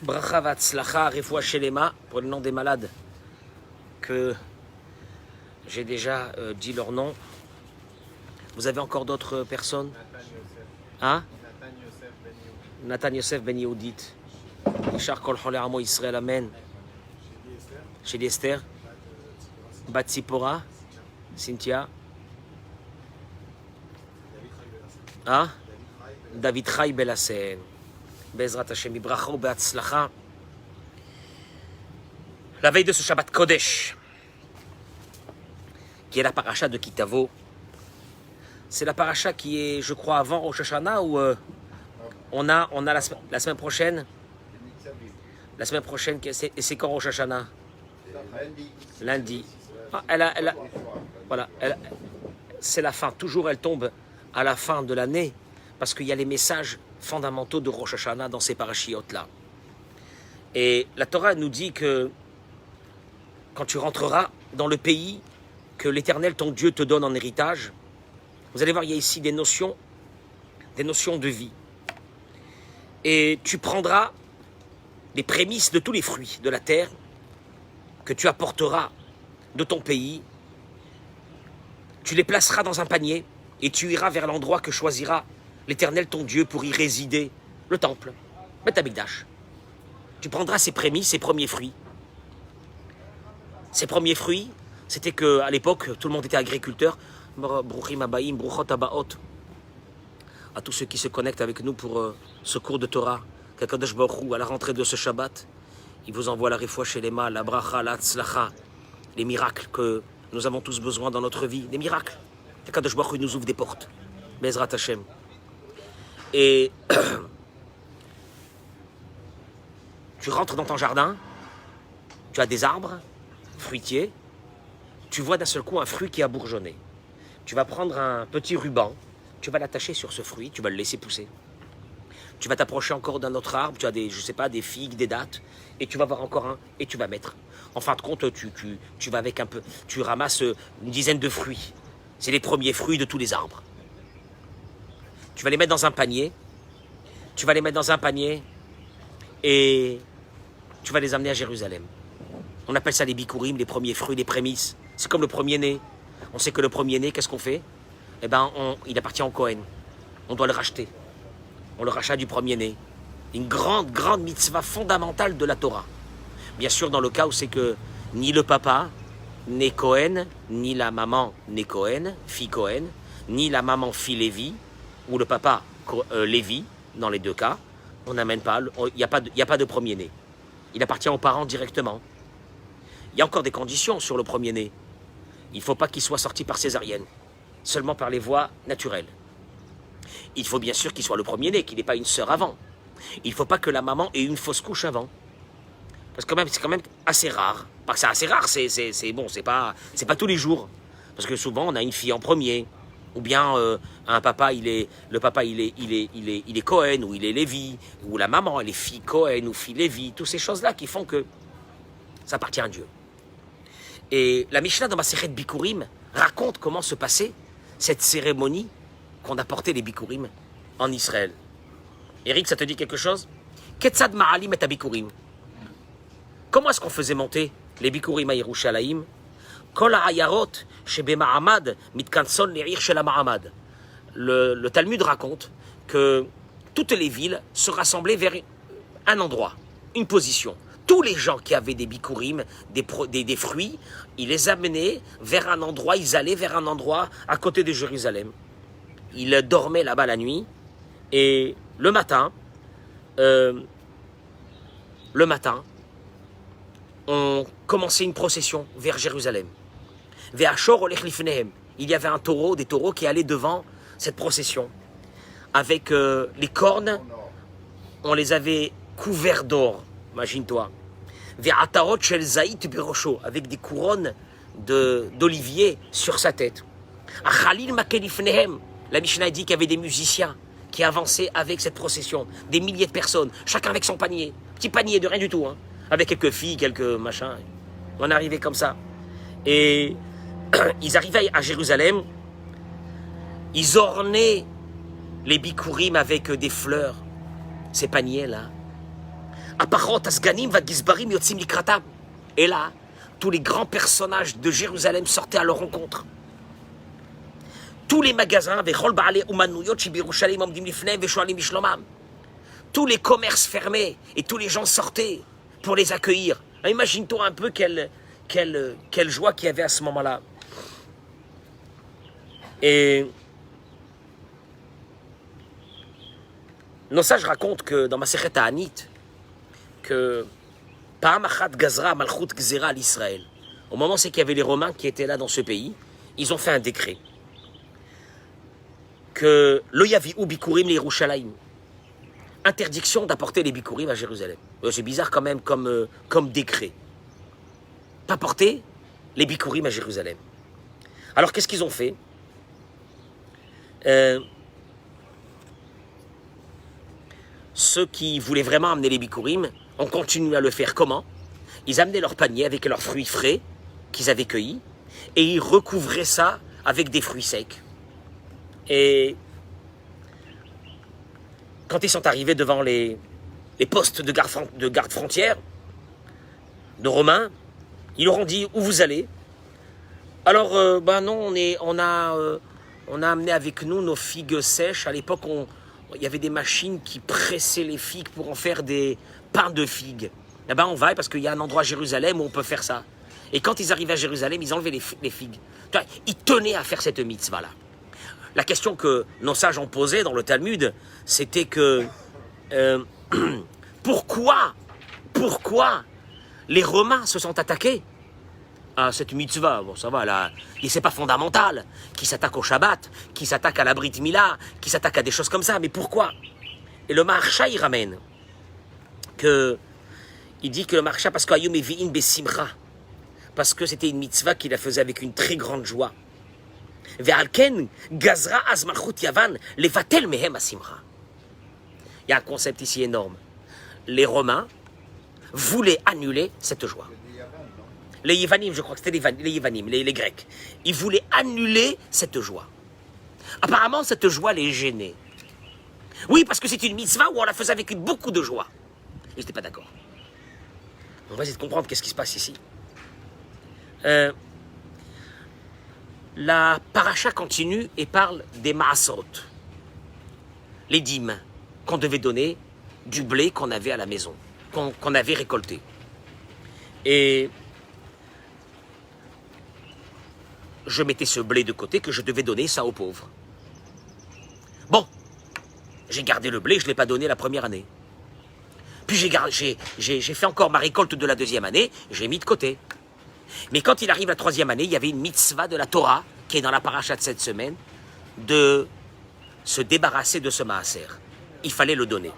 Bracha Vatzlacha, Refoua Shelema, pour le nom des malades, que j'ai déjà dit leur nom. Vous avez encore d'autres personnes? Hein? Nathan Yosef Ben Yehudit. Ishar Kol Choler Amo Israël, Amen. Chez Esther. Bat Tzipora. Cynthia. Hein? David Chai Belassen. Bezrat Hashem Ibracha ou Be'atzlacha. La veille de ce Shabbat Kodesh, qui est la paracha de Kitavo, c'est la paracha qui est, je crois, avant Rosh Hashanah, ou on a la semaine prochaine. La semaine prochaine, et c'est quand Rosh Hashanah? Lundi. Ah, voilà, c'est la fin. Toujours elle tombe à la fin de l'année, parce qu'il y a les messages fondamentaux de Rosh Hashanah dans ces parachiotes-là. Et la Torah nous dit que quand tu rentreras dans le pays que l'Éternel, ton Dieu, te donne en héritage, vous allez voir, il y a ici des notions de vie. Et tu prendras les prémices de tous les fruits de la terre que tu apporteras de ton pays. Tu les placeras dans un panier et tu iras vers l'endroit que choisira l'Éternel, ton Dieu, pour y résider, le temple, Beth Amikdash. Tu prendras ces prémices, ces premiers fruits. Ces premiers fruits, c'était qu'à l'époque, tout le monde était agriculteur. Bruchim Abaim, Bruchot Abaot. À tous ceux qui se connectent avec nous pour ce cours de Torah, qu'Akadosh Baruch Hu, à la rentrée de ce Shabbat, il vous envoie la Refoua Shelema, la Bracha, la Tzlacha, les miracles que nous avons tous besoin dans notre vie, des miracles. Qu'Akadosh Baruch Hu nous ouvre des portes. Bezrat Hashem. Et tu rentres dans ton jardin, tu as des arbres fruitiers, tu vois d'un seul coup un fruit qui a bourgeonné. Tu vas prendre un petit ruban, tu vas l'attacher sur ce fruit, tu vas le laisser pousser. Tu vas t'approcher encore d'un autre arbre, tu as des, je sais pas, des figues, des dattes, et tu vas voir encore un, et tu vas mettre. En fin de compte, tu vas avec un peu, tu ramasses une dizaine de fruits. C'est les premiers fruits de tous les arbres. Tu vas les mettre dans un panier, et tu vas les amener à Jérusalem. On appelle ça les bikurim, les premiers fruits, les prémices. C'est comme le premier-né. On sait que le premier-né, qu'est-ce qu'on fait? Eh bien, il appartient au Kohen. On doit le racheter. On le rachète du premier-né. Une grande, grande mitzvah fondamentale de la Torah. Bien sûr, dans le cas où c'est que ni le papa n'est Kohen, ni la maman n'est Kohen, fille Kohen, ni la maman fille Lévi, ou le papa Lévi, dans les deux cas, on n'amène pas, il n'y a pas de premier-né. Il appartient aux parents directement. Il y a encore des conditions sur le premier-né. Il ne faut pas qu'il soit sorti par césarienne, seulement par les voies naturelles. Il faut bien sûr qu'il soit le premier-né, qu'il n'ait pas une sœur avant. Il ne faut pas que la maman ait une fausse couche avant. Parce que c'est quand même assez rare. Pas que c'est assez rare, c'est bon, c'est pas tous les jours. Parce que souvent, on a une fille en premier. Ou bien le papa il est Cohen, ou il est Lévi, ou la maman elle est fille Cohen ou fille Lévi, toutes ces choses-là qui font que ça appartient à Dieu. Et la Mishnah dans Masechet Bikurim raconte comment se passait cette cérémonie qu'on apportait les Bikurim en Israël. Eric, ça te dit quelque chose? Ketzad Ma'alim et Bikurim. Comment est-ce qu'on faisait monter les Bikurim à Yerushalayim? Le Talmud raconte que toutes les villes se rassemblaient vers un endroit, une position. Tous les gens qui avaient des bikurim, des fruits, ils les amenaient vers un endroit, ils allaient vers un endroit à côté de Jérusalem. Ils dormaient là-bas la nuit et le matin, on commençait une procession vers Jérusalem. Il y avait des taureaux qui allaient devant cette procession. Avec les cornes, on les avait couverts d'or, imagine-toi. Avec des couronnes d'olivier sur sa tête. La Mishnah dit qu'il y avait des musiciens qui avançaient avec cette procession. Des milliers de personnes, chacun avec son panier. Petit panier de rien du tout, hein, avec quelques filles, quelques machins. On arrivait comme ça. Et ils arrivaient à Jérusalem, ils ornaient les bikurim avec des fleurs, ces paniers-là. Aparot, Asganim, Vagizbarim, Yotzim Likratam. Et là, tous les grands personnages de Jérusalem sortaient à leur rencontre. Tous les magasins, tous les commerces fermés et tous les gens sortaient pour les accueillir. Imagine-toi un peu quelle joie qu'il y avait à ce moment-là. Et nos sages racontent que dans Masechet Ta'anit, que Pa'am Achat Gazra Malchut Gzera à l'Israël, au moment c'est qu'il y avait les Romains qui étaient là dans ce pays, ils ont fait un décret que lo yavi'u bikurim le Yerushalayim, interdiction d'apporter les bikurim à Jérusalem. C'est bizarre quand même comme décret. Pas porter les bikurim à Jérusalem. Alors qu'est-ce qu'ils ont fait? Ceux qui voulaient vraiment amener les bikurim ont continué à le faire. Comment? Ils amenaient leur panier avec leurs fruits frais qu'ils avaient cueillis et ils recouvraient ça avec des fruits secs. Et quand ils sont arrivés devant les postes de garde frontière de Romains, ils leur ont dit où vous allez. Alors, non, on a amené avec nous nos figues sèches. À l'époque, il y avait des machines qui pressaient les figues pour en faire des pains de figues. Là-bas, on va parce qu'il y a un endroit à Jérusalem où on peut faire ça. Et quand ils arrivaient à Jérusalem, ils enlevaient les figues. Ils tenaient à faire cette mitzvah-là. La question que nos sages ont posée dans le Talmud, c'était que pourquoi les Romains se sont attaqués à cette mitzvah? Bon, ça va, là, et c'est pas fondamental, qui s'attaque au Shabbat, qui s'attaque à la Brit Mila, qui s'attaque à des choses comme ça, mais pourquoi? Et le Maharsha, il ramène il dit que le Maharsha, parce qu'Ayom Evi'in Besimcha, parce que c'était une mitzvah qu'il la faisait avec une très grande joie. Ve'alken gazra az malchut Yavan levatel mehem asimcha. Il y a un concept ici énorme. Les Romains voulaient annuler cette joie. Les Yévanim, je crois que c'était les Yévanim, les Grecs. Ils voulaient annuler cette joie. Apparemment, cette joie les gênait. Oui, parce que c'est une mitzvah où on la faisait avec beaucoup de joie. Ils n'étaient pas d'accord. On va essayer de comprendre qu'est-ce qui se passe ici. La paracha continue et parle des maasot, les dîmes qu'on devait donner du blé qu'on avait à la maison, qu'on avait récolté. Et je mettais ce blé de côté que je devais donner ça aux pauvres. Bon, j'ai gardé le blé, je ne l'ai pas donné la première année. Puis j'ai fait encore ma récolte de la deuxième année, j'ai mis de côté. Mais quand il arrive la troisième année, il y avait une mitzvah de la Torah, qui est dans la paracha de cette semaine, de se débarrasser de ce maaser. Il fallait le donner.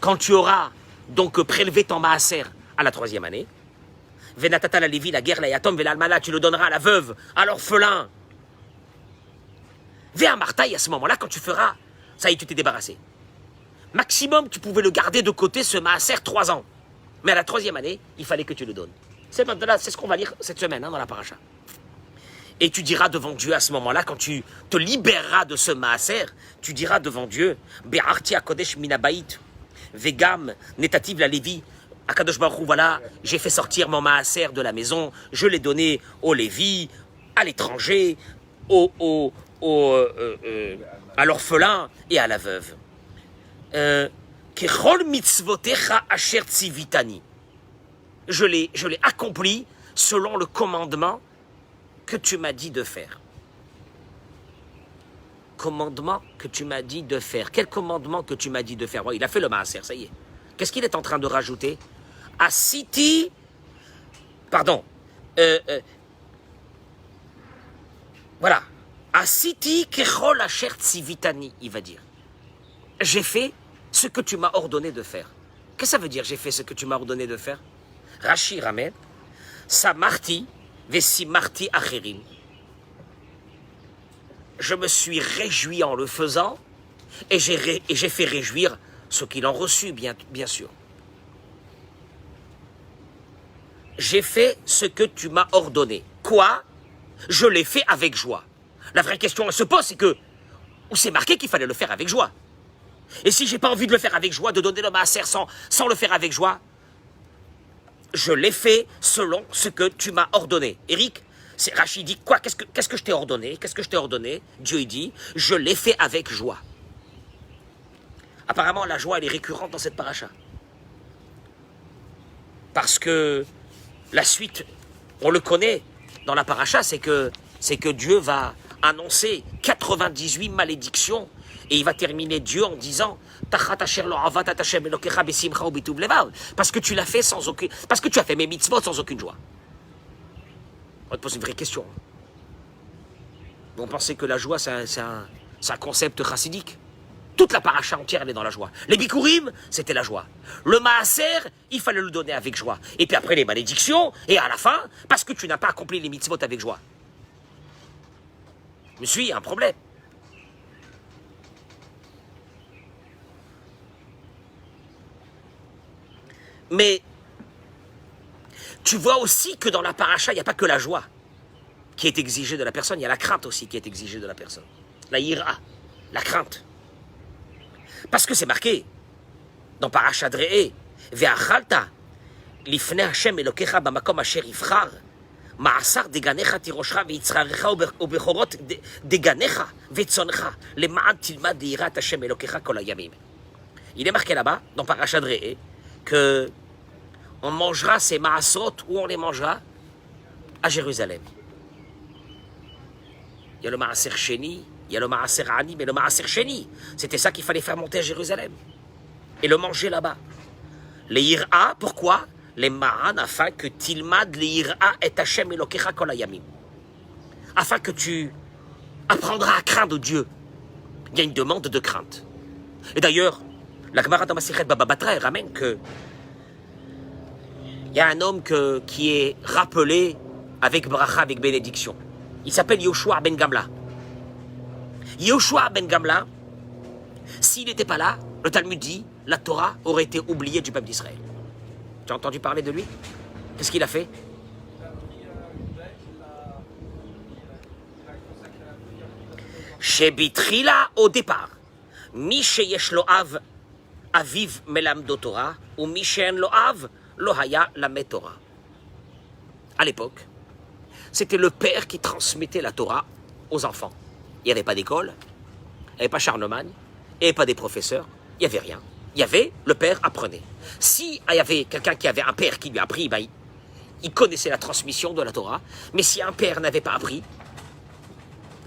Quand tu auras donc prélevé ton maaser à la troisième année, Venatata la Lévi, la guerre, la yatom, velalmana, tu le donneras à la veuve, à l'orphelin. Ve à Martaï, à ce moment-là, quand tu feras, ça y est, tu t'es débarrassé. Maximum, tu pouvais le garder de côté, ce maaser, 3 ans. Mais à la troisième année, il fallait que tu le donnes. C'est ce qu'on va lire cette semaine dans la paracha. Et tu diras devant Dieu à ce moment-là, quand tu te libéreras de ce maaser, tu diras devant Dieu, Be'arti akodesh minabait, vegam netativ la Lévi, Akadosh Baruch Hu, voilà, j'ai fait sortir mon maaser de la maison, je l'ai donné au Lévi, à l'étranger, à l'orphelin et à la veuve. Kechol mitzvotecha asher tzivitani. Je l'ai accompli selon le commandement que tu m'as dit de faire. Commandement que tu m'as dit de faire. Quel commandement que tu m'as dit de faire? Bon, il a fait le maaser, ça y est. Qu'est-ce qu'il est en train de rajouter? Asiti, pardon, voilà. Asiti kechol asher tzivitani, il va dire. J'ai fait ce que tu m'as ordonné de faire. Qu'est-ce que ça veut dire, j'ai fait ce que tu m'as ordonné de faire? Rashi ramène, Samarti, Vesimarti acherim. Je me suis réjoui en le faisant, et j'ai fait réjouir ceux qui l'ont reçu, bien sûr. J'ai fait ce que tu m'as ordonné. Quoi? Je l'ai fait avec joie. La vraie question, elle se pose, c'est que où c'est marqué qu'il fallait le faire avec joie. Et si j'ai pas envie de le faire avec joie, de donner le maaser sans le faire avec joie, je l'ai fait selon ce que tu m'as ordonné. Eric, Rachid dit quoi? Qu'est-ce que je t'ai ordonné? Qu'est-ce que je t'ai ordonné? Dieu dit, je l'ai fait avec joie. Apparemment, la joie, elle est récurrente dans cette paracha. Parce que la suite, on le connaît dans la paracha, c'est que Dieu va annoncer 98 malédictions et il va terminer Dieu en disant parce que tu l'as fait sans aucune, parce que tu as fait mes mitzvot sans aucune joie. On va te poser une vraie question. Vous pensez que la joie, c'est un concept chassidique? Toute la paracha entière, elle est dans la joie. Les bikurim, c'était la joie. Le maaser, il fallait le donner avec joie. Et puis après, les malédictions, et à la fin, parce que tu n'as pas accompli les mitzvot avec joie. Je me suis, il y a un problème. Mais tu vois aussi que dans la paracha, il n'y a pas que la joie qui est exigée de la personne, il y a la crainte aussi qui est exigée de la personne. La ira, la crainte. Parce que c'est marqué dans Parashat Re'eh, Ve'achalta lifnei Hashem Elokecha bamakom asher yivchar ma'asar deganecha tiroshcha ve'itzrarecha ubechorot deganecha ve'tzoncha lema'an tilmad li'irat Hashem Elokecha kol hayamim. Il est marqué là-bas, dans Parashat Re'eh, que on mangera ces ma'asot, où on les mangera? À Jérusalem. Il y a le Maaser Sheni, il y a le Maaser Ani, mais le Maaser Sheni, c'était ça qu'il fallait faire monter à Jérusalem. Et le manger là-bas. Les Ira, pourquoi? Les Ma'an, afin que Tilmad, les Ira et Hashem Elokecha kol hayamim. Afin que tu apprendras à craindre Dieu. Il y a une demande de crainte. Et d'ailleurs, la Gemara dans Masechet Baba Batra, elle ramène que il y a un homme qui est rappelé avec bracha, avec bénédiction. Il s'appelle Yoshua ben Gamla. Yoshua ben Gamla, s'il n'était pas là, le Talmud dit, la Torah aurait été oubliée du peuple d'Israël. Tu as entendu parler de lui? Qu'est-ce qu'il a fait? Shebitrila, au départ, Mi sheyesh lo av, aviv melamdo Torah, ou mi she'en lo av, lo haya lamed Torah. À l'époque, c'était le père qui transmettait la Torah aux enfants. Il n'y avait pas d'école, il n'y avait pas Charlemagne, il n'y avait pas des professeurs, il n'y avait rien. Il y avait, le père apprenait. Si il y avait quelqu'un qui avait un père qui lui a appris, ben, il connaissait la transmission de la Torah, mais si un père n'avait pas appris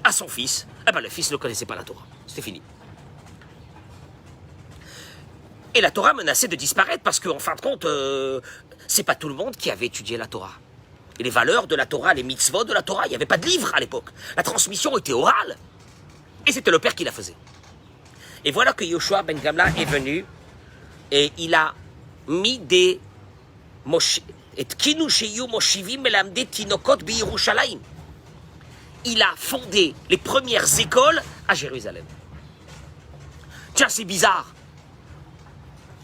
à son fils, eh ben, le fils ne connaissait pas la Torah. C'était fini. Et la Torah menaçait de disparaître parce qu'en fin de compte, c'est pas tout le monde qui avait étudié la Torah. Et les valeurs de la Torah, les mitzvot de la Torah, il n'y avait pas de livre à l'époque. La transmission était orale. Et c'était le père qui la faisait. Et voilà que Yoshua ben Gamla est venu et il a mis des il a fondé les premières écoles à Jérusalem. Tiens, c'est bizarre.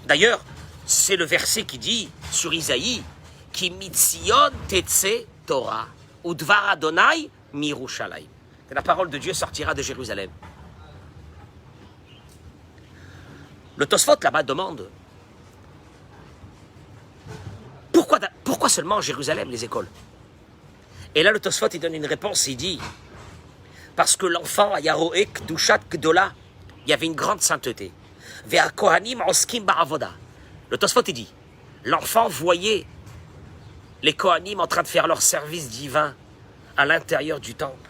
D'ailleurs, c'est le verset qui dit sur Isaïe Ki mitzion tetse Torah, udvar Adonai mirushalayim. La parole de Dieu sortira de Jérusalem. Le Tosfot là-bas demande pourquoi seulement Jérusalem, les écoles? Et là, le Tosfot, il donne une réponse, il dit parce que l'enfant à Yaroé Kdushat Gdola, il y avait une grande sainteté. Ve'a Kohanim oskim ba'avoda. Le Tosfot, il dit l'enfant voyait les Kohanim en train de faire leur service divin à l'intérieur du temple.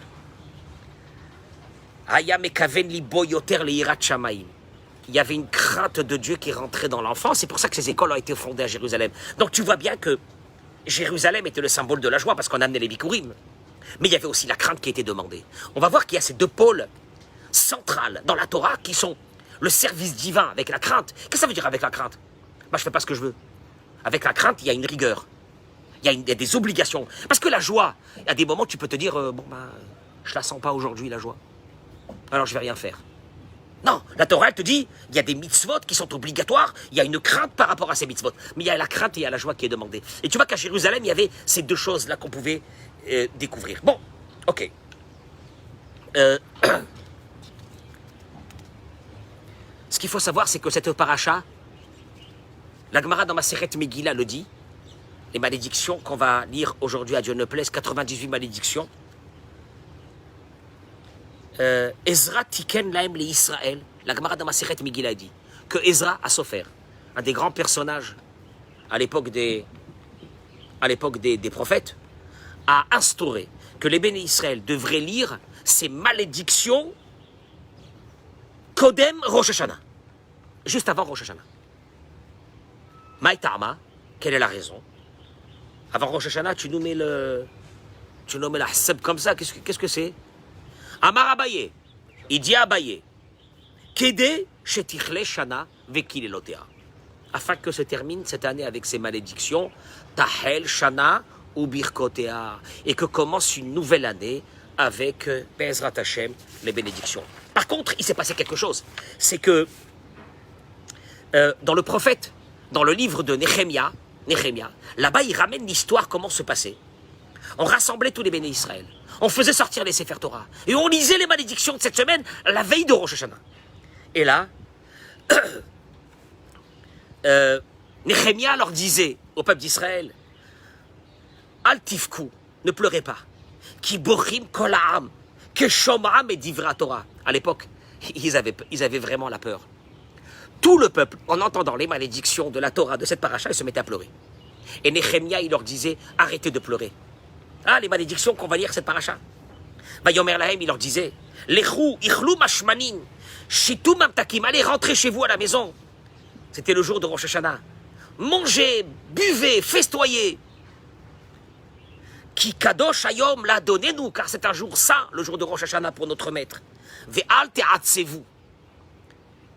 Aya mekaven libo yoter leirat shamayim. Il y avait une crainte de Dieu qui rentrait dans l'enfant. C'est pour ça que ces écoles ont été fondées à Jérusalem. Donc tu vois bien que Jérusalem était le symbole de la joie parce qu'on amenait les bikurim. Mais il y avait aussi la crainte qui était demandée. On va voir qu'il y a ces deux pôles centrales dans la Torah qui sont le service divin avec la crainte. Qu'est-ce que ça veut dire avec la crainte? Moi, je ne fais pas ce que je veux. Avec la crainte, il y a une rigueur. Il y a des obligations. Parce que la joie, il y a des moments où tu peux te dire je la sens pas aujourd'hui, la joie. Alors je vais rien faire. Non, la Torah, elle te dit, il y a des mitzvot qui sont obligatoires, il y a une crainte par rapport à ces mitzvot. Mais il y a la crainte et il y a la joie qui est demandée. Et tu vois qu'à Jérusalem, il y avait ces deux choses-là qu'on pouvait découvrir. Bon, ok. Ce qu'il faut savoir, c'est que cette paracha, la Gemara dans Maseret Megillah le dit, les malédictions qu'on va lire aujourd'hui à Dieu ne plaise, 98 malédictions. Ezra tiken laem le Israël, la Gemara dans Maseret Megillah dit que Ezra a souffert, un des grands personnages à l'époque des prophètes, a instauré que les béné Israël devraient lire ces malédictions Kodem Rosh Hashanah, juste avant Rosh Hashanah. Maïtama, quelle est la raison? Avant Rosh Hashanah, tu nous mets la Hassab comme ça, qu'est-ce que c'est? Amar Abaye, il dit à Abaye, Kede shetichle shana vekil elotea, afin que se termine cette année avec ces malédictions, Tahel shana ou birkotea, et que commence une nouvelle année avec Bezrat Hashem, les bénédictions. Par contre, il s'est passé quelque chose, c'est que dans le prophète, dans le livre de Néhémia, là-bas il ramène l'histoire, comment se passait. On rassemblait tous les béné Israël, on faisait sortir les Sefer Torah, et on lisait les malédictions de cette semaine, la veille de Rosh Hashanah. Et là, Néhémia leur disait au peuple d'Israël, Al tifku, ne pleurez pas, Ki bochim kol ha'am, que shom'am et divra Torah. À l'époque, ils avaient vraiment la peur. Tout le peuple, en entendant les malédictions de la Torah, de cette paracha, il se mettait à pleurer. Et Néhémia, il leur disait, arrêtez de pleurer. Ah, les malédictions qu'on va lire cette paracha. Vayomer lahem, il leur disait, Lechou, ichlou mashmanin, shitou mamtakim, allez, rentrez chez vous à la maison. C'était le jour de Rosh Hashanah. Mangez, buvez, festoyez. Ki kadosh hayom la donnez-nous, car c'est un jour saint, le jour de Rosh Hashanah pour notre maître. Ve'al te'atsez-vous.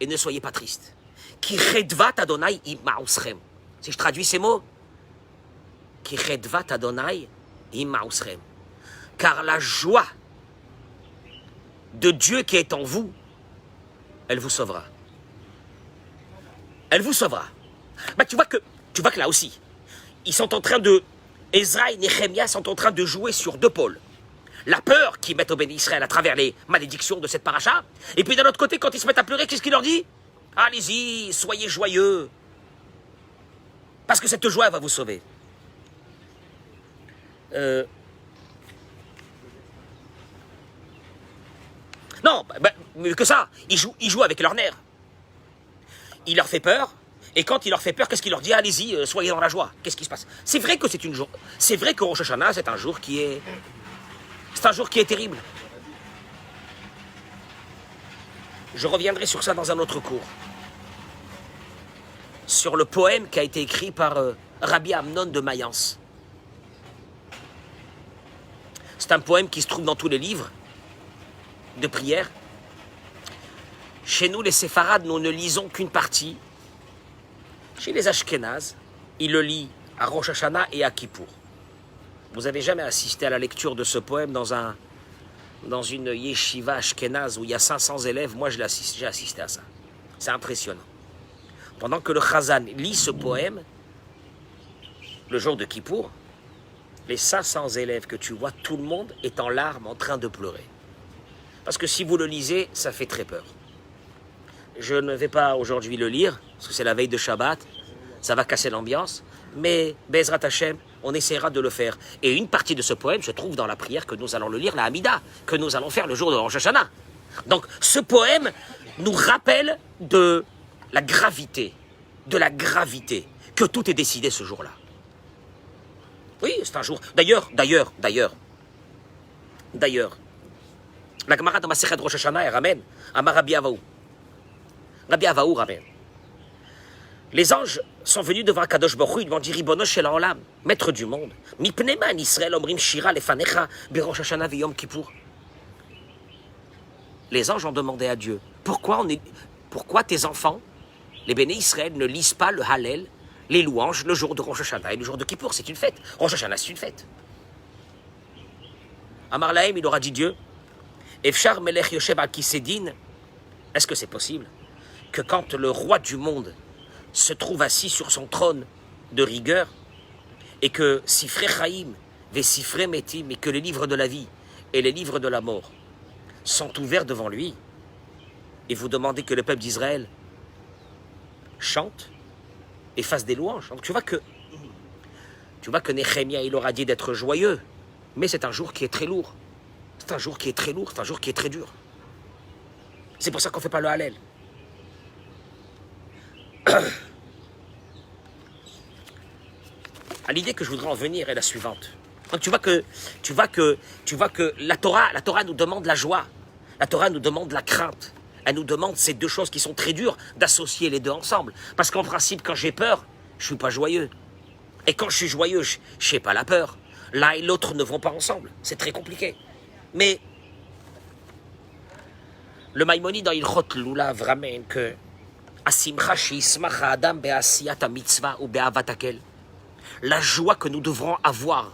Et ne soyez pas tristes. Ki chedvat Adonai ima'uschem. Si je traduis ces mots, Ki chedvat Adonai ima'uschem. Car la joie de Dieu qui est en vous, elle vous sauvera. Elle vous sauvera. Bah, tu vois que là aussi, ils sont en train de... Ezra et Néhémia sont en train de jouer sur deux pôles. La peur qu'ils mettent au béni Israël à travers les malédictions de cette paracha. Et puis d'un autre côté, quand ils se mettent à pleurer, qu'est-ce qu'il leur dit? Allez-y, soyez joyeux. Parce que cette joie elle va vous sauver. Non, mieux que ça, ils jouent avec leurs nerfs. Il leur fait peur. Et quand il leur fait peur, qu'est-ce qu'il leur dit? Allez-y, soyez dans la joie. Qu'est-ce qui se passe? C'est vrai que c'est vrai que Rosh Hashanah, c'est un jour qui est terrible. Je reviendrai sur ça dans un autre cours. Sur le poème qui a été écrit par Rabbi Amnon de Mayence. C'est un poème qui se trouve dans tous les livres de prière. Chez nous, les séfarades, nous ne lisons qu'une partie. Chez les Ashkénazes, ils le lisent à Rosh Hashanah et à Kippour. Vous n'avez jamais assisté à la lecture de ce poème dans une yeshiva ashkénaze où il y a 500 élèves? Moi, j'ai assisté à ça. C'est impressionnant. Pendant que le Chazan lit ce poème, le jour de Kippour, les 500 élèves que tu vois, tout le monde est en larmes, en train de pleurer. Parce que si vous le lisez, ça fait très peur. Je ne vais pas aujourd'hui le lire, parce que c'est la veille de Shabbat, ça va casser l'ambiance, mais Bezrat Hashem, on essaiera de le faire. Et une partie de ce poème se trouve dans la prière que nous allons le lire, la Hamida, que nous allons faire le jour de Rosh Hashanah. Donc ce poème nous rappelle de la gravité, que tout est décidé ce jour-là. Oui, c'est un jour. D'ailleurs, la Gemara dans Masechet Rosh Hashanah, elle ramène à Rabbi Avaou. Rabbi Avaou ramène. Les anges sont venus devant Kadosh Baruch Hu, ils lui ont dit Ribono shel haolam, maître du monde, mipnei ma an Israël omrim shira lefanecha berosh Hashanah veyom Kippour. Les anges ont demandé à Dieu pourquoi tes enfants, les béné Israël, ne lisent pas le Hallel, les louanges, le jour de Rosh Hashanah et le jour de Kippour, c'est une fête. Rosh Hashanah, c'est une fête. Amar lahem, il aura dit Dieu, Efshar melech yoshev al kisedin, est-ce que c'est possible que quand le roi du monde se trouve assis sur son trône de rigueur et que Sifrei Chaim ve Sifrei Metim, et que les livres de la vie et les livres de la mort sont ouverts devant lui, et vous demandez que le peuple d'Israël chante et fasse des louanges. Donc tu vois que Néhémie, il aura dit d'être joyeux, mais c'est un jour qui est très lourd. C'est un jour qui est très lourd, c'est un jour qui est très dur. C'est pour ça qu'on ne fait pas le Hallel. À l'idée que je voudrais en venir est la suivante. Donc tu vois que la Torah nous demande la joie. La Torah nous demande la crainte. Elle nous demande ces deux choses qui sont très dures, d'associer les deux ensemble. Parce qu'en principe, quand j'ai peur, je ne suis pas joyeux. Et quand je suis joyeux, je n'ai pas la peur. L'un et l'autre ne vont pas ensemble. C'est très compliqué. Mais le Maïmonide dans Ilchot Lulav ramène que la joie que nous devrons avoir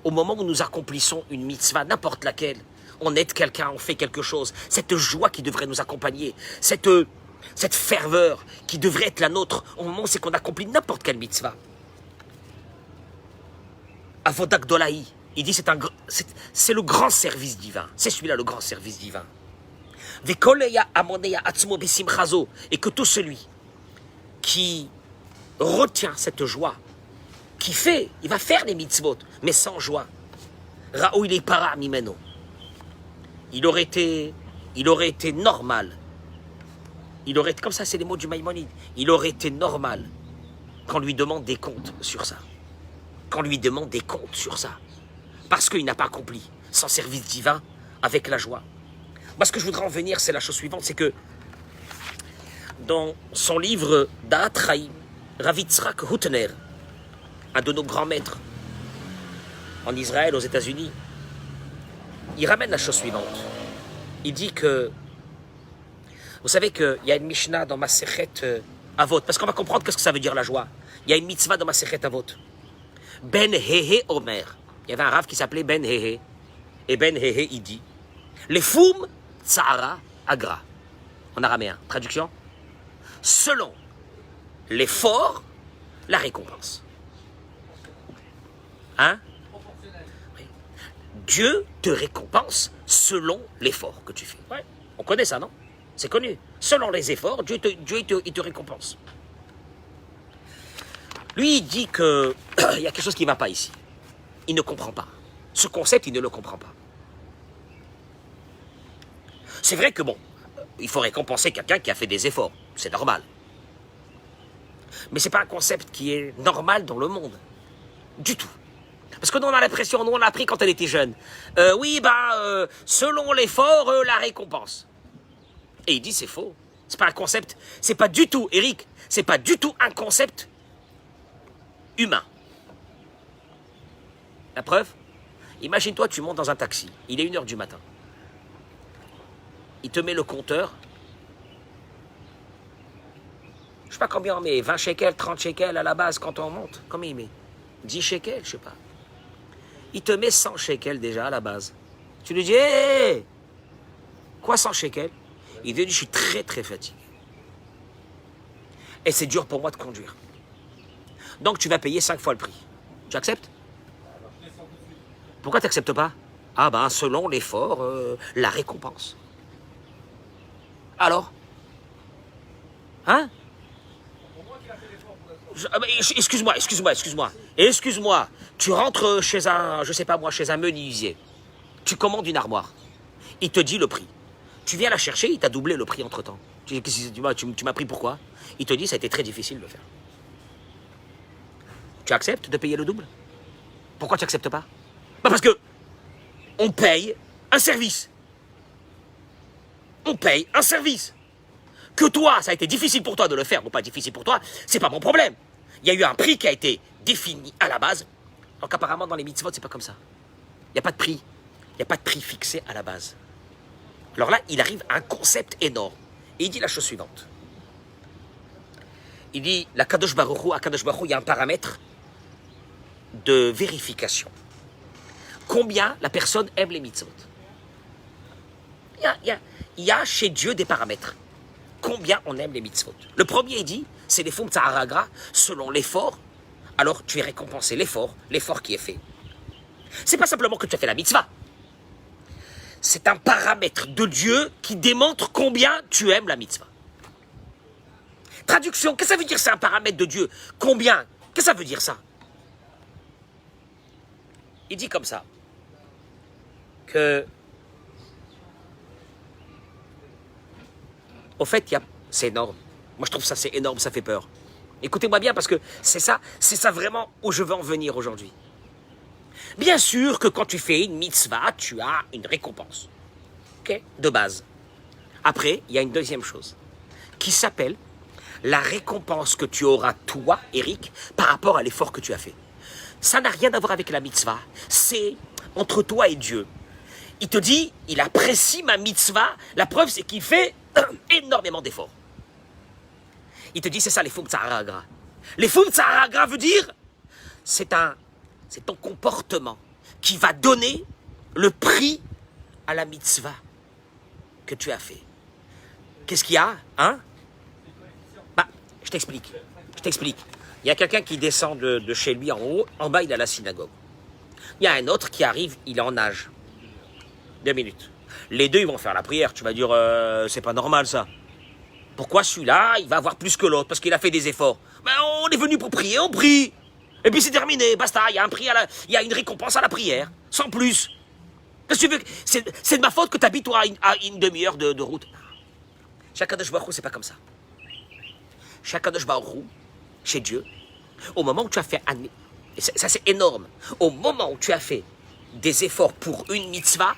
au moment où nous accomplissons une mitzvah, n'importe laquelle, on aide quelqu'un, on fait quelque chose, cette joie qui devrait nous accompagner, cette ferveur qui devrait être la nôtre au moment où c'est qu'on accomplit n'importe quelle mitzvah. Avodak Dolaï, il dit c'est le grand service divin, c'est celui-là le grand service divin. Et que tout celui qui retient cette joie, il va faire les mitzvot, mais sans joie. Raoui les para mimeno. Il aurait été normal. Comme ça, c'est les mots du Maïmonide. Il aurait été normal qu'on lui demande des comptes sur ça. Parce qu'il n'a pas accompli son service divin avec la joie. Moi, ce que je voudrais en venir, c'est la chose suivante, c'est que dans son livre Da'at Chaim, Rav Yitzhak Hutner, un de nos grands maîtres en Israël, aux États-Unis, il ramène la chose suivante. Il dit que, vous savez qu'il y a une Mishnah dans Masechet Avot, parce qu'on va comprendre qu'est-ce que ça veut dire la joie. Il y a une mitzvah dans Masechet Avot. Ben Hehe Omer. Il y avait un rave qui s'appelait Ben Hehe. Et Ben Hehe, il dit, les foum tsahara agra. En araméen. Traduction? Selon l'effort, la récompense. Hein? Oui. Dieu te récompense selon l'effort que tu fais. Ouais. On connaît ça, non? C'est connu. Selon les efforts, Dieu il te récompense. Lui, il dit qu'il y a quelque chose qui ne va pas ici. Il ne comprend pas. Ce concept, il ne le comprend pas. C'est vrai que, bon, il faut récompenser quelqu'un qui a fait des efforts. C'est normal. Mais ce n'est pas un concept qui est normal dans le monde. Du tout. Parce que nous, on a l'impression, nous, on a appris quand elle était jeune. Selon l'effort, la récompense. Et il dit, c'est faux. C'est pas un concept, c'est pas du tout, Eric, c'est pas du tout un concept humain. La preuve? Imagine-toi, tu montes dans un taxi. Il est 1h du matin. Il te met le compteur. Je sais pas combien on met, 20 shekels, 30 shekels à la base quand on monte. Combien il met? 10 shekels, je sais pas. Il te met 100 shekels déjà à la base. Tu lui dis, hé, quoi 100 shekels? Il te dit, je suis très très fatigué. Et c'est dur pour moi de conduire. Donc tu vas payer 5 fois le prix. Tu acceptes? Pourquoi tu n'acceptes pas? Ah ben, selon l'effort, la récompense. Alors? Hein? Excuse-moi. Tu rentres chez un, je sais pas moi, chez un menuisier. Tu commandes une armoire. Il te dit le prix. Tu viens la chercher, il t'a doublé le prix entre-temps. Tu m'as pris pourquoi? Il te dit, ça a été très difficile de le faire. Tu acceptes de payer le double? Pourquoi tu n'acceptes pas? Bah parce que on paye un service. On paye un service. Que toi, ça a été difficile pour toi de le faire, ou pas difficile pour toi, c'est pas mon problème. Il y a eu un prix qui a été défini à la base. Donc apparemment, dans les mitzvot, c'est pas comme ça. Il n'y a pas de prix. Il n'y a pas de prix fixé à la base. Alors là, il arrive à un concept énorme. Et il dit la chose suivante. Il dit, à Kadosh Baruch Hu, il y a un paramètre de vérification. Combien la personne aime les mitzvot. Il y a chez Dieu des paramètres. Combien on aime les mitzvot. Le premier, il dit, c'est les foum tsaharagra, selon l'effort. Alors tu es récompensé l'effort qui est fait. C'est pas simplement que tu as fait la mitzvah. C'est un paramètre de Dieu qui démontre combien tu aimes la mitzvah. Traduction, qu'est-ce que ça veut dire, c'est un paramètre de Dieu? Combien? Qu'est-ce que ça veut dire, ça? Il dit comme ça, que, au fait, c'est énorme. Moi, je trouve ça, c'est énorme, ça fait peur. Écoutez-moi bien, parce que c'est ça vraiment où je veux en venir aujourd'hui. Bien sûr que quand tu fais une mitzvah, tu as une récompense. Ok? De base. Après, il y a une deuxième chose, qui s'appelle la récompense que tu auras, toi, Eric, par rapport à l'effort que tu as fait. Ça n'a rien à voir avec la mitzvah, c'est entre toi et Dieu. Il te dit, il apprécie ma mitzvah, la preuve c'est qu'il fait énormément d'efforts. Il te dit, c'est ça les Fum Tzaharagra. Les Fum Tzaharagra veut dire, c'est ton comportement qui va donner le prix à la mitzvah que tu as fait. Qu'est-ce qu'il y a, hein? Bah, je t'explique. Il y a quelqu'un qui descend de chez lui en haut, en bas il a la synagogue. Il y a un autre qui arrive, il est en nage. 2 minutes. Les deux ils vont faire la prière, tu vas dire, c'est pas normal ça. Pourquoi celui-là, il va avoir plus que l'autre? Parce qu'il a fait des efforts. Ben, on est venu pour prier, on prie. Et puis c'est terminé, basta, il y a un prix il y a une récompense à la prière, sans plus. Qu'est-ce que tu veux? C'est de ma faute que tu habites toi à une demi-heure de route. Shakadosh Baruch Hu, c'est pas comme ça. Shakadosh Baruch Hu, chez Dieu, au moment où tu as fait, et ça c'est énorme, au moment où tu as fait des efforts pour une mitzvah,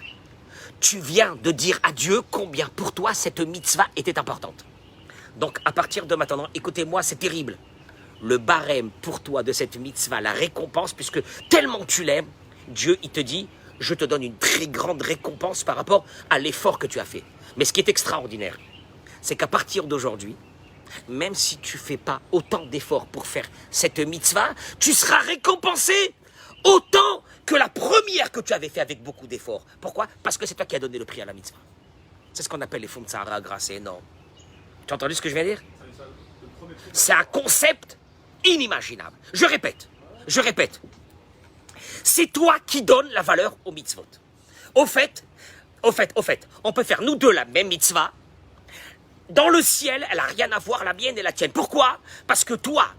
tu viens de dire à Dieu combien pour toi cette mitzvah était importante. Donc à partir de maintenant, écoutez-moi, c'est terrible. Le barème pour toi de cette mitzvah, la récompense, puisque tellement tu l'aimes, Dieu il te dit, je te donne une très grande récompense par rapport à l'effort que tu as fait. Mais ce qui est extraordinaire, c'est qu'à partir d'aujourd'hui, même si tu ne fais pas autant d'efforts pour faire cette mitzvah, tu seras récompensé autant que la première que tu avais fait avec beaucoup d'efforts. Pourquoi? Parce que c'est toi qui as donné le prix à la mitzvah. C'est ce qu'on appelle les Fum Tzaharagra, c'est énorme. Tu as entendu ce que je viens de dire? C'est un concept inimaginable. Je répète. C'est toi qui donnes la valeur aux mitzvot. Au fait, on peut faire nous deux la même mitzvah. Dans le ciel, elle n'a rien à voir, la mienne et la tienne. Pourquoi? Parce que toi,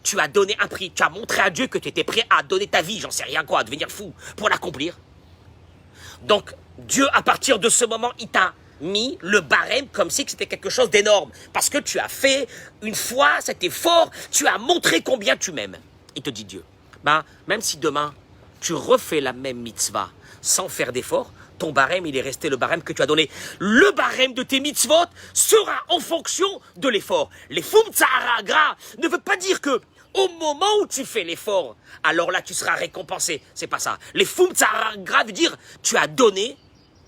tu as donné un prix. Tu as montré à Dieu que tu étais prêt à donner ta vie, j'en sais rien quoi, à devenir fou pour l'accomplir. Donc, Dieu, à partir de ce moment, il t'a mis le barème comme si c'était quelque chose d'énorme. Parce que tu as fait une fois cet effort, tu as montré combien tu m'aimes. Il te dit Dieu. Ben, même si demain, tu refais la même mitzvah sans faire d'effort, ton barème, il est resté le barème que tu as donné. Le barème de tes mitzvot sera en fonction de l'effort. Les Fum Tzaharagra ne veut pas dire que au moment où tu fais l'effort, alors là, tu seras récompensé. C'est pas ça. Les Fum Tzaharagra veut dire tu as donné,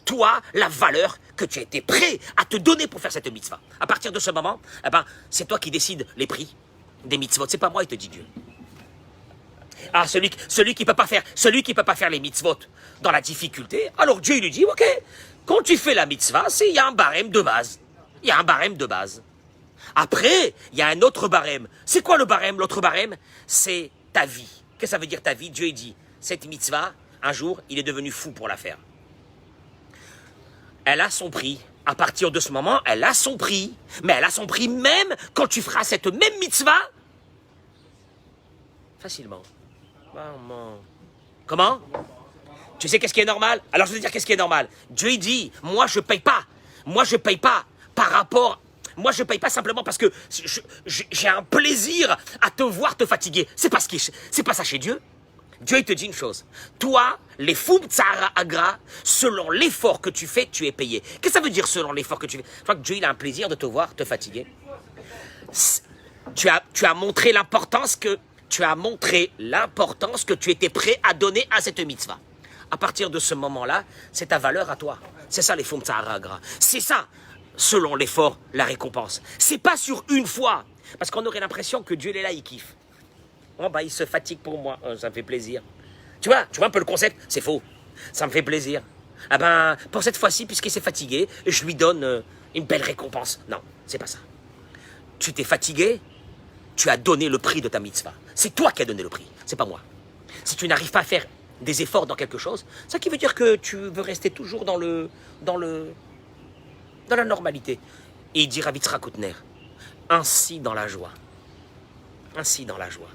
toi, la valeur que tu as été prêt à te donner pour faire cette mitzvah. À partir de ce moment, eh ben, c'est toi qui décides les prix des mitzvot. C'est pas moi, il te dit Dieu. Ah, celui qui peut pas faire les mitzvot dans la difficulté, alors Dieu il lui dit, ok, quand tu fais la mitzvah, il y a un barème de base. Après, il y a un autre barème. C'est quoi le barème? L'autre barème, c'est ta vie. Qu'est-ce que ça veut dire ta vie? Dieu il dit, cette mitzvah, un jour, il est devenu fou pour la faire. Elle a son prix. À partir de ce moment, elle a son prix. Mais elle a son prix même quand tu feras cette même mitzvah facilement. Comment? Tu sais qu'est-ce qui est normal? Alors je vais te dire qu'est-ce qui est normal. Dieu il dit, moi je paye pas. Moi je paye pas par rapport... Moi je paye pas simplement parce que j'ai un plaisir à te voir te fatiguer. C'est pas ça chez Dieu. Dieu il te dit une chose. Toi, les Fum Tzaharagra, selon l'effort que tu fais, tu es payé. Qu'est-ce que ça veut dire selon l'effort que tu fais? Je crois que Dieu il a un plaisir de te voir te fatiguer. Tu as montré l'importance que... Tu as montré l'importance que tu étais prêt à donner à cette mitzvah. À partir de ce moment-là, c'est ta valeur à toi. C'est ça les Fum Tzaharagra. C'est ça, selon l'effort, la récompense. C'est pas sur une fois. Parce qu'on aurait l'impression que Dieu est là, il kiffe. Oh bah il se fatigue pour moi, ça me fait plaisir. Tu vois un peu le concept? C'est faux. Ça me fait plaisir. Ah ben, pour cette fois-ci, puisqu'il s'est fatigué, je lui donne une belle récompense. Non, c'est pas ça. Tu t'es fatigué, tu as donné le prix de ta mitzvah. C'est toi qui as donné le prix, c'est pas moi. Si tu n'arrives pas à faire des efforts dans quelque chose, ça qui veut dire que tu veux rester toujours dans la normalité. Et il dit Rav Yitzhak Hutner, ainsi dans la joie. Ainsi dans la joie.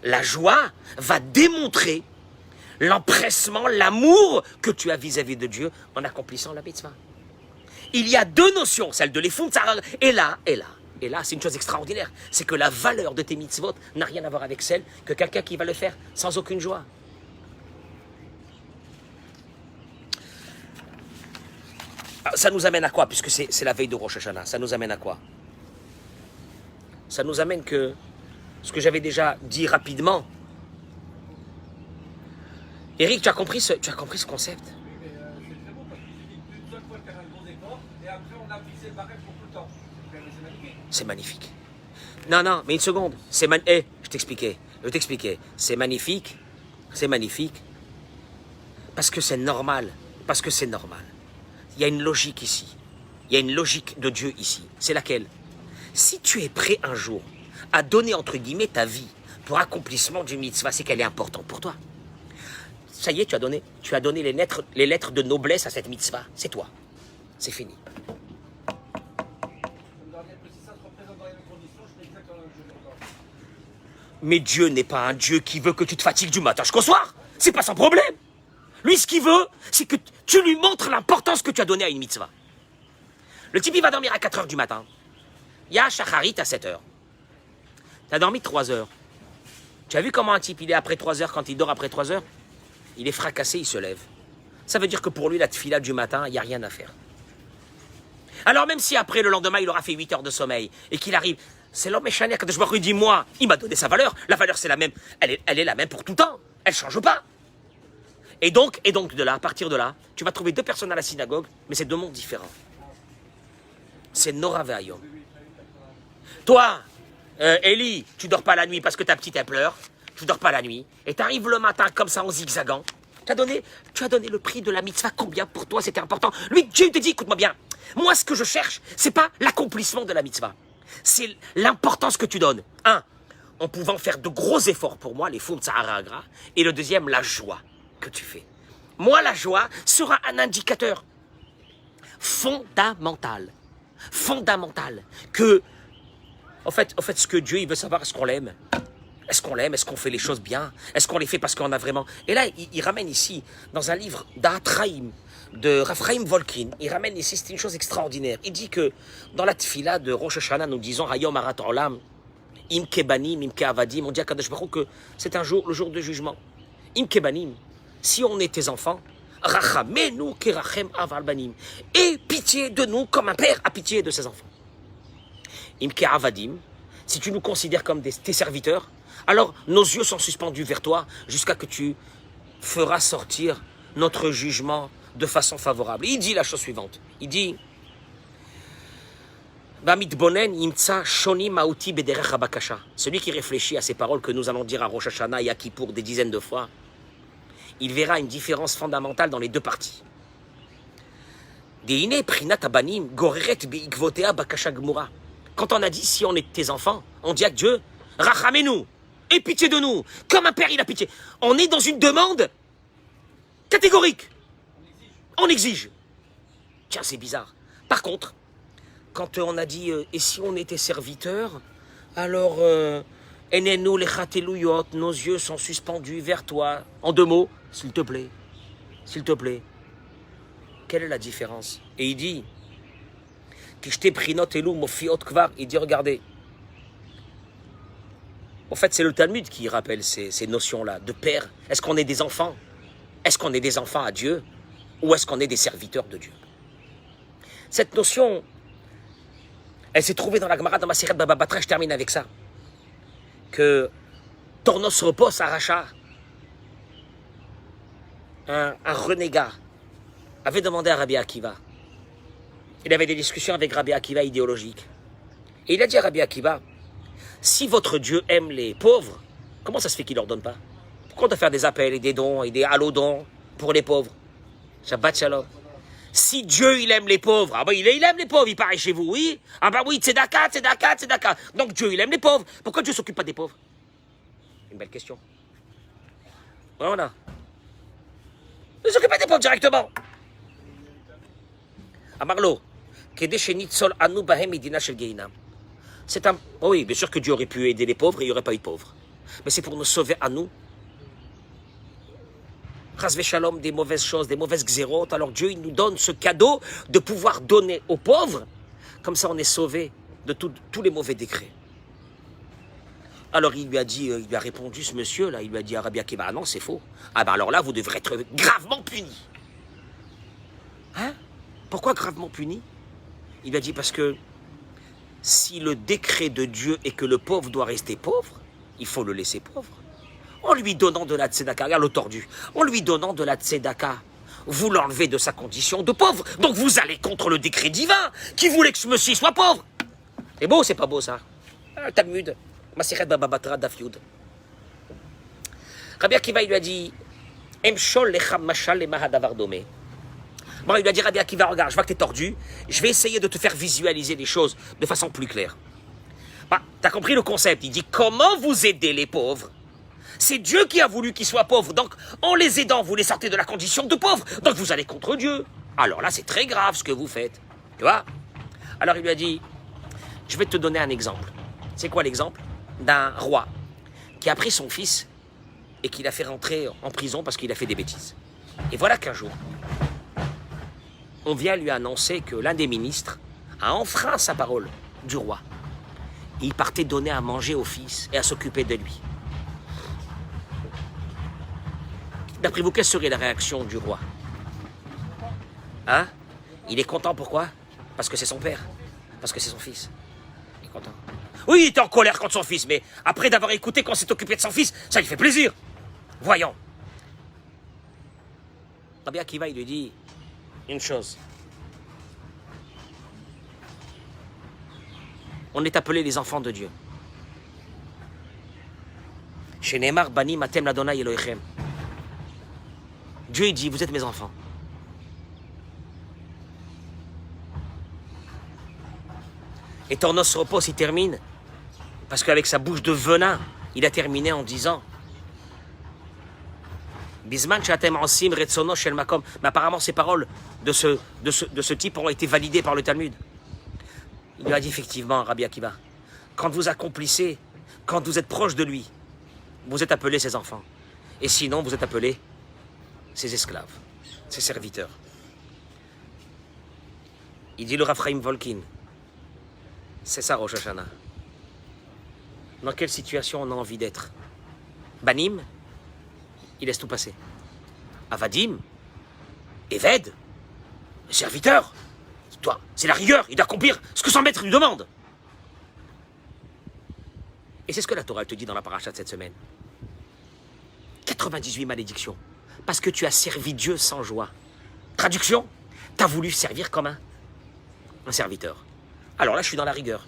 La joie va démontrer l'empressement, l'amour que tu as vis-à-vis de Dieu en accomplissant la mitzvah. Il y a deux notions, celle de l'Efum Tzahar, et là, c'est une chose extraordinaire, c'est que la valeur de tes mitzvot n'a rien à voir avec celle que quelqu'un qui va le faire sans aucune joie. Alors, ça nous amène à quoi, puisque c'est la veille de Rosh Hashanah, ça nous amène à quoi? Ça nous amène que, ce que j'avais déjà dit rapidement, Eric, tu as compris ce concept? Oui, mais c'est très beau parce que tu dis qu'une seule fois faire un gros effort et après on a fixé le barème pour tout le temps. C'est magnifique. C'est magnifique. Non, mais une seconde. Je t'expliquais. C'est magnifique. Parce que c'est normal. Il y a une logique ici. Il y a une logique de Dieu ici. C'est laquelle? Si tu es prêt un jour à donner entre guillemets ta vie pour accomplissement du mitzvah, c'est qu'elle est importante pour toi. Ça y est, tu as donné les lettres de noblesse à cette mitzvah. C'est toi. C'est fini. Mais Dieu n'est pas un Dieu qui veut que tu te fatigues du matin jusqu'au soir. C'est pas son problème. Lui, ce qu'il veut, c'est que tu lui montres l'importance que tu as donnée à une mitzvah. Le type, il va dormir à 4 heures du matin. Il y a Shacharit à 7 heures. Tu as dormi 3 heures. Tu as vu comment un type, il est après 3 heures, quand il dort après 3 heures? Il est fracassé, il se lève. Ça veut dire que pour lui, la tefila du matin, il n'y a rien à faire. Alors même si après, le lendemain, il aura fait 8 heures de sommeil et qu'il arrive, c'est l'homme méchant, quand je me dis, moi, il m'a donné sa valeur. La valeur, c'est la même. Elle est la même pour tout temps. Elle ne change pas. Et donc, de là, à partir de là, tu vas trouver deux personnes à la synagogue, mais c'est deux mondes différents. C'est Nora Ve'ayom. Toi, Eli, tu dors pas la nuit parce que ta petite, elle pleure. Tu dors pas la nuit. Et tu arrives le matin comme ça en zigzagant. Tu as donné le prix de la mitzvah. Combien pour toi c'était important? Lui, Dieu te dit, écoute-moi bien. Moi, ce que je cherche, c'est pas l'accomplissement de la mitzvah. C'est l'importance que tu donnes. Un, en pouvant faire de gros efforts pour moi, les Fum Tzahar Agra. Et le deuxième, la joie que tu fais. Moi, la joie sera un indicateur fondamental que, en fait, ce que Dieu il veut savoir, est-ce qu'on l'aime? Est-ce qu'on l'aime? Est-ce qu'on fait les choses bien? Est-ce qu'on les fait parce qu'on a vraiment... Et là, il ramène ici, dans un livre d'Atraïm, de Raphaïm Volkin, il ramène ici, c'est une chose extraordinaire. Il dit que dans la tfila de Rosh Hashanah, nous disons Hayom Arat Olam, Imke Banim, Imke Avadim, on dit à Kadosh Baruch que c'est le jour de jugement. Imke Banim, si on est tes enfants, Rachamenu Kerachem Aval Banim, et pitié de nous comme un père a pitié de ses enfants. Imke Avadim, si tu nous considères comme tes serviteurs, alors nos yeux sont suspendus vers toi jusqu'à que tu feras sortir notre jugement de façon favorable. Il dit la chose suivante. Il dit celui qui réfléchit à ces paroles que nous allons dire à Rosh Hashanah et à Kippour des dizaines de fois, il verra une différence fondamentale dans les deux parties. Quand on a dit si on est tes enfants, on dit à Dieu, Rachamenu, aie pitié de nous, comme un père il a pitié. On est dans une demande catégorique. On exige. Tiens, c'est bizarre. Par contre, quand on a dit et si on était serviteurs, alors Enenu lechatéluyot, nos yeux sont suspendus vers toi. En deux mots, s'il te plaît. S'il te plaît. Quelle est la différence? Et il dit il dit, regardez. En fait, c'est le Talmud qui rappelle ces notions-là de père. Est-ce qu'on est des enfants? Est-ce qu'on est des enfants à Dieu? Ou est-ce qu'on est des serviteurs de Dieu? Cette notion, elle s'est trouvée dans la Gemara, dans ma série de Baba Batra, je termine avec ça. Que Tornos repose à Racha, un renégat, avait demandé à Rabbi Akiva. Il avait des discussions avec Rabbi Akiva idéologiques. Et il a dit à Rabbi Akiva, si votre Dieu aime les pauvres, comment ça se fait qu'il ne leur donne pas? Pourquoi on doit faire des appels et des dons et des allodons pour les pauvres? Shabbat Shalom. Si Dieu, il aime les pauvres, ah ben il aime les pauvres, il paraît chez vous, oui? Ah ben oui, tzedaka. Donc Dieu, il aime les pauvres. Pourquoi Dieu ne s'occupe pas des pauvres? Une belle question. Voilà. Il ne s'occupe pas des pauvres directement. Amarlo. C'est un... Oh oui, bien sûr que Dieu aurait pu aider les pauvres et il n'y aurait pas eu de pauvres. Mais c'est pour nous sauver à nous. Rasvé Shalom, des mauvaises choses, des mauvaises xérotes. Alors Dieu, il nous donne ce cadeau de pouvoir donner aux pauvres. Comme ça, on est sauvé de tous les mauvais décrets. Alors il lui a dit, il lui a répondu, ce monsieur-là, il lui a dit à Rabbi Akiva, ah non, c'est faux. Ah ben alors là, vous devrez être gravement puni. Hein? Pourquoi gravement puni? Il lui a dit, parce que si le décret de Dieu est que le pauvre doit rester pauvre, il faut le laisser pauvre. En lui donnant de la tzedaka, regarde le tordu, en lui donnant de la tzedaka, vous l'enlevez de sa condition de pauvre. Donc vous allez contre le décret divin qui voulait que ce monsieur soit pauvre. C'est beau, c'est pas beau ça? Talmud. Maseret Baba Batra Daf Yud. Rabbi Akiva, il lui a dit, Emshol lecham mashal le mahadavar domé. Bon, il lui a dit, Rabbi Akiva, regarde, je vois que t'es tordu, je vais essayer de te faire visualiser les choses de façon plus claire. Bah, t'as compris le concept? Il dit, comment vous aider les pauvres? C'est Dieu qui a voulu qu'ils soient pauvres, donc en les aidant, vous les sortez de la condition de pauvre, donc vous allez contre Dieu. Alors là, c'est très grave ce que vous faites. Tu vois? Alors il lui a dit, je vais te donner un exemple. C'est quoi l'exemple? D'un roi qui a pris son fils et qui l'a fait rentrer en prison parce qu'il a fait des bêtises. Et voilà qu'un jour, on vient lui annoncer que l'un des ministres a enfreint sa parole du roi. Il partait donner à manger au fils et à s'occuper de lui. D'après vous, quelle serait la réaction du roi? Hein? Il est content, pourquoi? Parce que c'est son père, parce que c'est son fils. Il est content. Oui, il était en colère contre son fils, mais après d'avoir écouté qu'on s'est occupé de son fils, ça lui fait plaisir. Voyons. Rabbi Akiva, il lui dit une chose. On est appelés les enfants de Dieu. Chez Neymar, Bani, Matem, Ladonai, Elohechem. Dieu, il dit, vous êtes mes enfants. Et ton os repose, il termine. Parce qu'avec sa bouche de venin, il a terminé en disant Bisman Shatem Ansim Retsono Shel Makom. Mais apparemment, ces paroles de ce type ont été validées par le Talmud. Il lui a dit effectivement, Rabbi Akiva, quand vous accomplissez, quand vous êtes proche de lui, vous êtes appelés ses enfants. Et sinon, vous êtes appelés ses esclaves, ses serviteurs. Il dit le Rav Chaim Volkin. C'est ça, Rosh Hashanah. Dans quelle situation on a envie d'être? Banim, il laisse tout passer. Avadim, Eved, serviteur. Toi, c'est la rigueur, il doit accomplir ce que son maître lui demande. Et c'est ce que la Torah te dit dans la paracha de cette semaine. 98 malédictions. Parce que tu as servi Dieu sans joie. Traduction, tu as voulu servir comme un serviteur. Alors là, je suis dans la rigueur.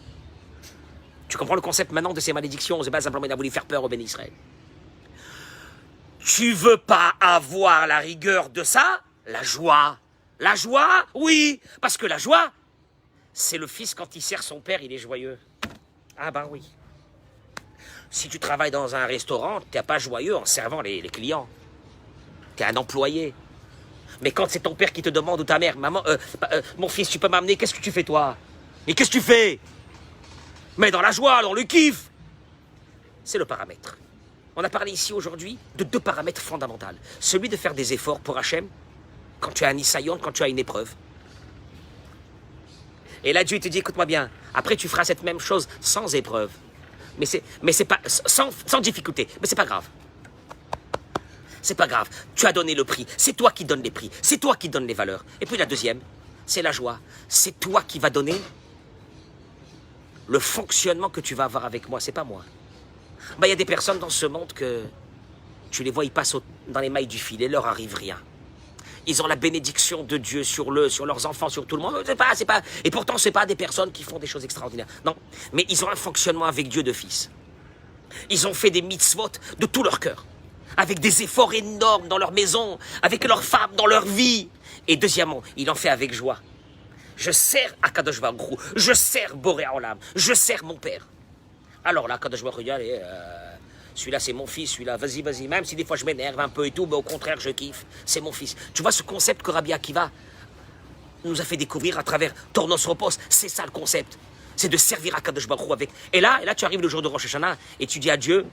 Tu comprends le concept maintenant de ces malédictions? C'est pas simplement qu'il a voulu faire peur au Béni Israël. Tu veux pas avoir la rigueur de ça? La joie. La joie, oui. Parce que la joie, c'est le fils quand il sert son père, il est joyeux. Ah ben oui. Si tu travailles dans un restaurant, tu n'es pas joyeux en servant les clients. Tu es un employé. Mais quand c'est ton père qui te demande ou ta mère, maman, mon fils, tu peux m'amener, qu'est-ce que tu fais toi? Et qu'est-ce que tu fais? Mais dans la joie, dans le kiff. C'est le paramètre. On a parlé ici aujourd'hui de 2 paramètres fondamentaux. Celui de faire des efforts pour Hachem, quand tu as un Nisayon, quand tu as une épreuve. Et là, Dieu te dit, écoute-moi bien, après tu feras cette même chose sans épreuve. Mais c'est pas, sans difficulté. Mais c'est pas grave. C'est pas grave. Tu as donné le prix. C'est toi qui donnes les prix. C'est toi qui donnes les valeurs. Et puis la deuxième, c'est la joie. C'est toi qui vas donner le fonctionnement que tu vas avoir avec moi. C'est pas moi. Il y a des personnes dans ce monde que tu les vois, ils passent dans les mailles du filet, il leur arrive rien. Ils ont la bénédiction de Dieu sur leurs enfants, sur tout le monde. C'est pas. Et pourtant, c'est pas des personnes qui font des choses extraordinaires. Non, mais ils ont un fonctionnement avec Dieu de fils. Ils ont fait des mitzvot de tout leur cœur, avec des efforts énormes dans leur maison, avec leurs femmes, dans leur vie. Et deuxièmement, ils l'ont fait avec joie. Je sers Akadosh Baruch Hu, je sers Boré Olam, je sers mon père. Alors là, Akadosh Baruch Hu, allez, celui-là c'est mon fils, celui-là, vas-y, même si des fois je m'énerve un peu et tout, mais au contraire je kiffe, c'est mon fils. Tu vois ce concept que Rabbi Akiva nous a fait découvrir à travers Tornos Repos, c'est ça le concept. C'est de servir à Kadosh Baruch Hu avec. Et là, tu arrives le jour de Rosh Hashanah et tu dis à Dieu,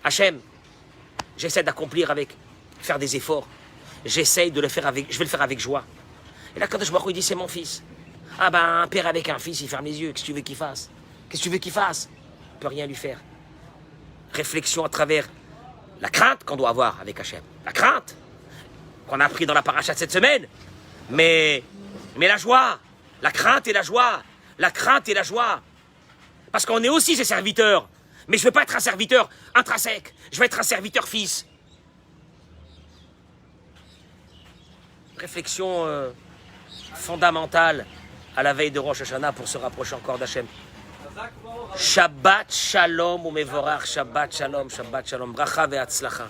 Hachem, j'essaie d'accomplir avec, faire des efforts. J'essaie de le faire avec, je vais le faire avec joie. Et là, Kadosh Baruch Hu dit, c'est mon fils. Ah ben, un père avec un fils, il ferme les yeux. Qu'est-ce que tu veux qu'il fasse? Qu'est-ce que tu veux qu'il fasse? Il ne peut rien lui faire. Réflexion à travers la crainte qu'on doit avoir avec Hachem. La crainte qu'on a appris dans la paracha de cette semaine. Mais la joie, la crainte et la joie. La crainte et la joie. Parce qu'on est aussi ses serviteurs. Mais je ne veux pas être un serviteur intrinsèque. Je veux être un serviteur fils. Réflexion fondamentale à la veille de Rosh Hashanah pour se rapprocher encore d'Hachem. Shabbat Shalom ou Mevorach, Shabbat Shalom, Shabbat Shalom, Bracha ve'atzlacha.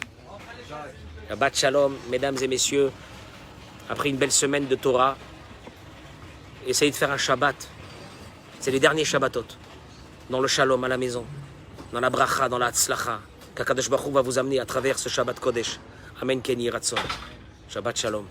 Shabbat Shalom, mesdames et messieurs, après une belle semaine de Torah, essayez de faire un Shabbat. C'est les derniers Shabbatot. Dans le Shalom à la maison, dans la Bracha, dans la Atzlacha, qu'Akadosh Baruch Hu va vous amener à travers ce Shabbat Kodesh. Amen, Keni Ratzon. Shabbat Shalom.